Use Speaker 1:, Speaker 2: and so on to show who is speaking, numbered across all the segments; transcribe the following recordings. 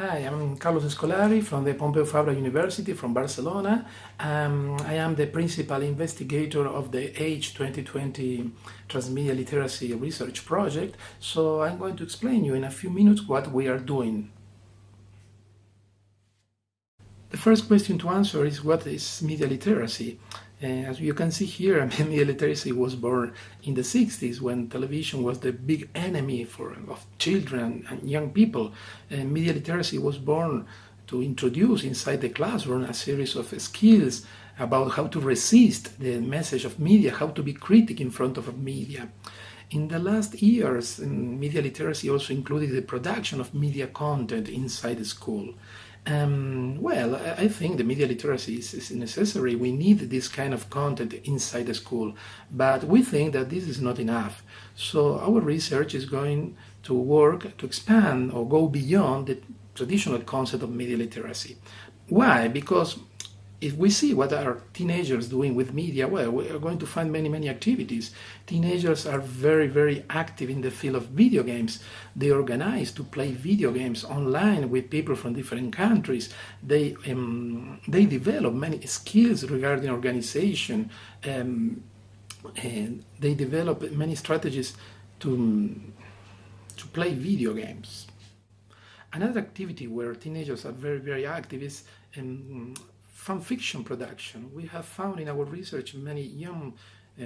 Speaker 1: Hi, I'm Carlos Scolari from the Pompeu Fabra University from Barcelona. I am the principal investigator of the Age 2020 Transmedia Literacy Research Project, so I'm going to explain you in a few minutes what we are doing. The first question to answer is what is media literacy? As you can see here, media literacy was born in the 60s when television was the big enemy of children and young people. Media literacy was born to introduce inside the classroom a series of skills about how to resist the message of media, how to be critic in front of media. In the last years, media literacy also included the production of media content inside the school. I think the media literacy is necessary. We need this kind of content inside the school, but we think that this is not enough. So our research is going to work to expand or go beyond the traditional concept of media literacy. Why? Because if we see what are teenagers doing with media, well, we are going to find many activities. Teenagers are very active in the field of video games. They organize to play video games online with people from different countries. They develop many skills regarding organization, and they develop many strategies to play video games. Another activity where teenagers are very active is fan fiction production. We have found in our research many young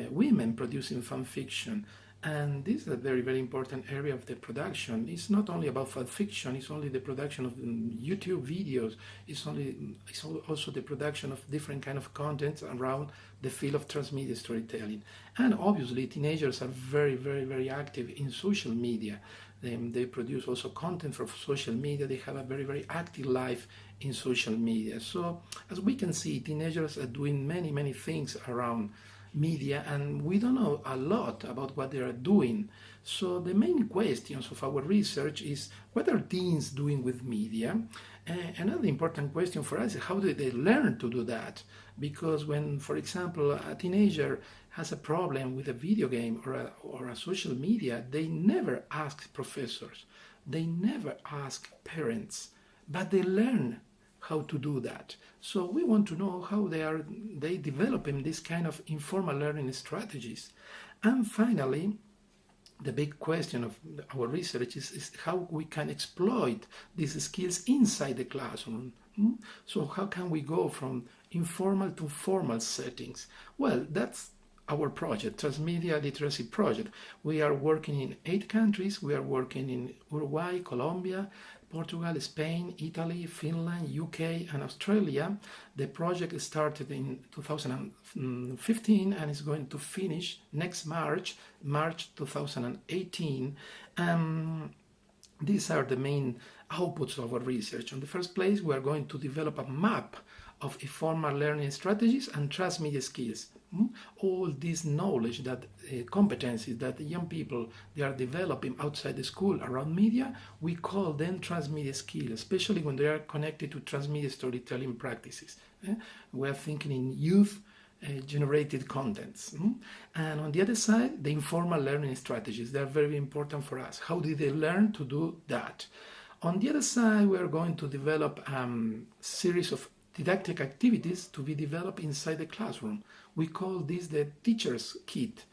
Speaker 1: women producing fan fiction, and this is a very important area of the production. It's not only about fan fiction, it's only the production of YouTube videos, it's also the production of different kind of contents around the field of transmedia storytelling. And obviously teenagers are very active in social media. They produce also content for social media. They have a very active life in social media. So as we can see, teenagers are doing many things around media, and we don't know a lot about what they are doing. So the main questions of our research is, what are teens doing with media? Another important question for us is, how do they learn to do that? Because when, for example, a teenager has a problem with a video game or a social media, they never ask professors, they never ask parents, but they learn how to do that. So we want to know how they developing this kind of informal learning strategies. And finally, the big question of our research is how we can exploit these skills inside the classroom. So how can we go from informal to formal settings? Well, that's our project, Transmedia Literacy Project. We are working in 8 countries. We are working in Uruguay, Colombia, Portugal, Spain, Italy, Finland, UK, and Australia. The project started in 2015 and is going to finish next March 2018. These are the main outputs of our research. In the first place, we are going to develop a map of informal learning strategies and transmedia skills. All this knowledge, that competencies that the young people they are developing outside the school around media, we call them transmedia skills, especially when they are connected to transmedia storytelling practices. We are thinking in youth generated contents. And on the other side, the informal learning strategies, they are very important for us. How did they learn to do that? On the other side, we are going to develop a series of didactic activities to be developed inside the classroom. We call this the teacher's kit.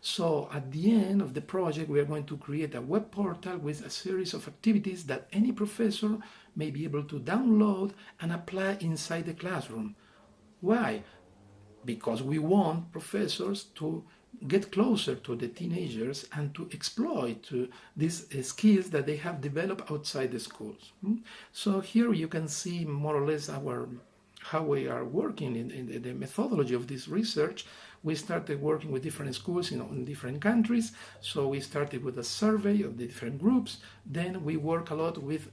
Speaker 1: So at the end of the project, we are going to create a web portal with a series of activities that any professor may be able to download and apply inside the classroom. Why? Because we want professors to get closer to the teenagers and to exploit these skills that they have developed outside the schools. So here you can see more or less how we are working in the methodology of this research. We started working with different schools in different countries. So we started with a survey of the different groups. Then we work a lot with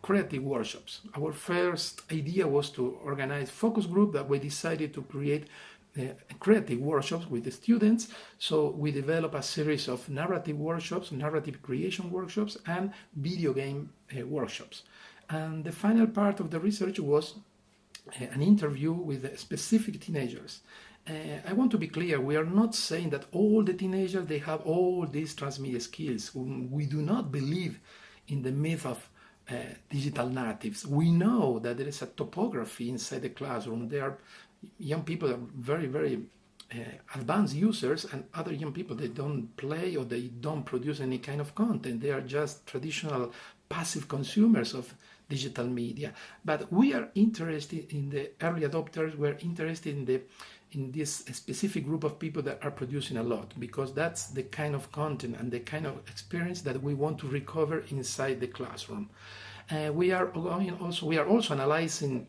Speaker 1: creative workshops. Our first idea was to organize focus group, that we decided to create creative workshops with the students. So we developed a series of narrative workshops, narrative creation workshops, and video game workshops. And the final part of the research was an interview with specific teenagers. I want to be clear, we are not saying that all the teenagers, they have all these transmedia skills. We do not believe in the myth of digital natives. We know that there is a topography inside the classroom. There are young people are very, very advanced users, and other young people, they don't play or they don't produce any kind of content. They are just traditional passive consumers of digital media. But we are interested in the early adopters. We're interested in this specific group of people that are producing a lot, because that's the kind of content and the kind of experience that we want to recover inside the classroom. We are also analyzing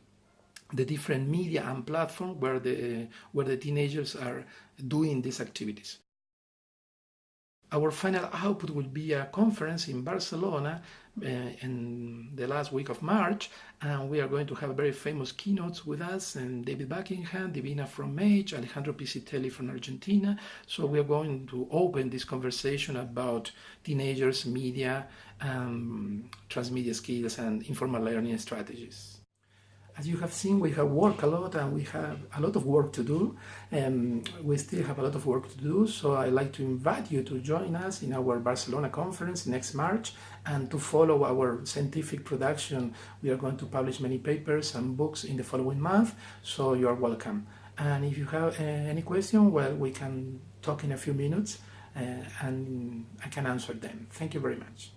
Speaker 1: the different media and platforms where the teenagers are doing these activities. Our final output will be a conference in Barcelona in the last week of March, and we are going to have very famous keynotes with us, and David Buckingham, Divina from Mage, Alejandro Pisitelli from Argentina. So we are going to open this conversation about teenagers, media, transmedia skills, and informal learning strategies. As you have seen, we have worked a lot and we have a lot of work to do. We still have a lot of work to do, so I'd like to invite you to join us in our Barcelona conference next March and to follow our scientific production. We are going to publish many papers and books in the following month, so you are welcome. And if you have any question, well, we can talk in a few minutes and I can answer them. Thank you very much.